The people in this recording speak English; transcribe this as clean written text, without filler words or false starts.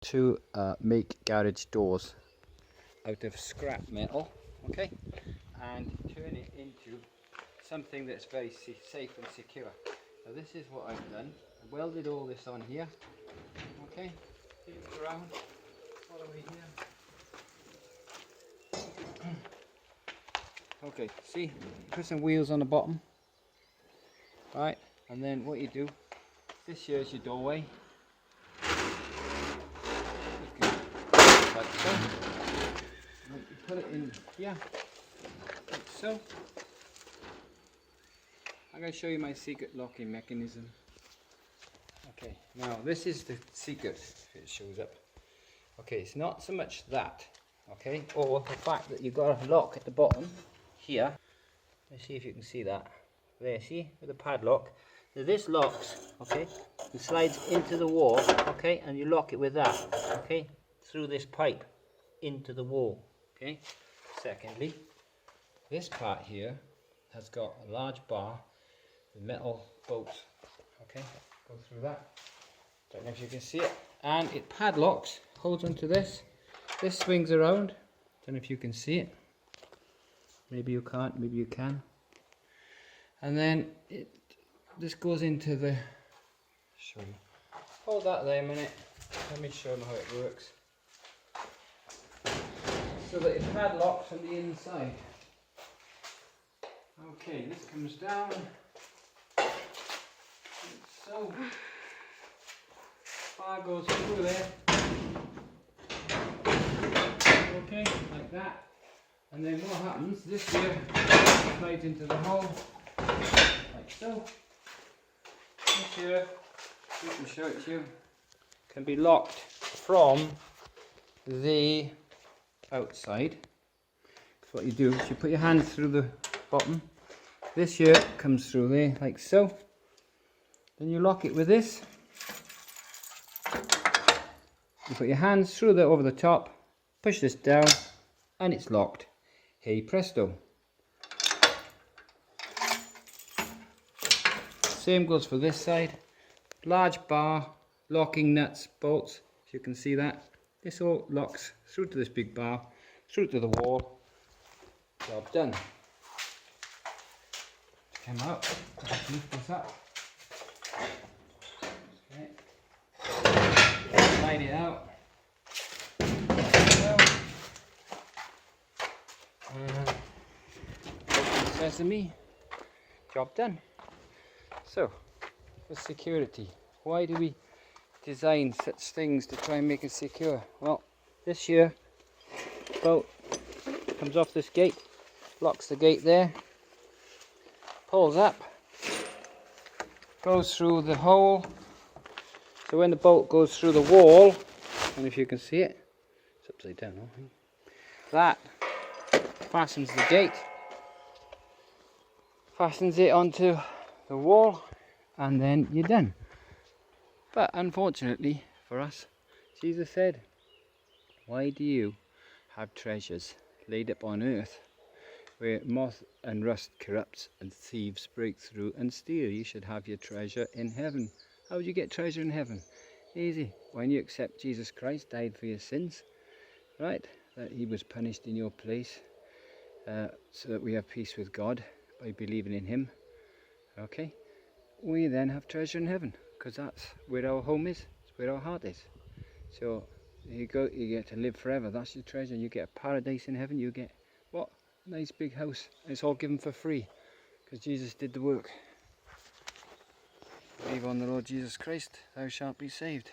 To make garage doors out of scrap metal, okay, and turn it into something that's very safe and secure. So this is what I've done. I welded all this on here, okay, take it around, follow me here. Okay, see, put some wheels on the bottom, right, and then what you do, this here is your doorway. Like so. And you put it in here, like so. I'm going to show you my secret locking mechanism. Okay, now this is the secret, if it shows up. Okay, it's not so much that, okay, or the fact that you've got a lock at the bottom here. Let's see if you can see that. There, see, with the padlock. So this locks, okay, it slides into the wall, okay, and you lock it with that, okay, through this pipe into the wall, okay. Secondly, this part here has got a large bar with metal bolts, okay, go through that. Don't know if you can see it, and it padlocks, holds onto this. This swings around. Don't know if you can see it. Maybe you can't, maybe you can. And then this goes into the. Show you. Hold that there a minute. Let me show them how it works. So that it padlocks from the inside. Okay, this comes down. So, bar goes through there. Okay, like that. And then what happens, this here slides into the hole, like so. This here, we can show it to you, can be locked from the outside. So what you do is you put your hand through the bottom. This here comes through there, like so. Then you lock it with this. You put your hands through there over the top, push this down, and it's locked. Hey presto. Same goes for this side. Large bar, locking nuts, bolts, if you can see that. This all locks through to this big bar, through to the wall. Job done. Come out, lift this up. Okay. Slide it out. Sesame, job done. So, for security, why do we design such things to try and make it secure? Well, this here bolt comes off this gate, locks the gate there, pulls up, goes through the hole. So when the bolt goes through the wall, and if you can see it, it's upside down, I think. That fastens the gate, fastens it onto the wall, and then you're done. But unfortunately for us, Jesus said, why do you have treasures laid up on earth where moth and rust corrupts and thieves break through and steal? You should have your treasure in heaven. How would you get treasure in heaven? Easy. When you accept Jesus Christ died for your sins, right, that he was punished in your place, so that we have peace with God by believing in him, okay, we then have treasure in heaven, because that's where our home is, it's where our heart is. So you get to live forever. That's your treasure. You get a paradise in heaven. You get what? A nice big house. It's all given for free because Jesus did the work. Believe on the Lord Jesus Christ, thou shalt be saved.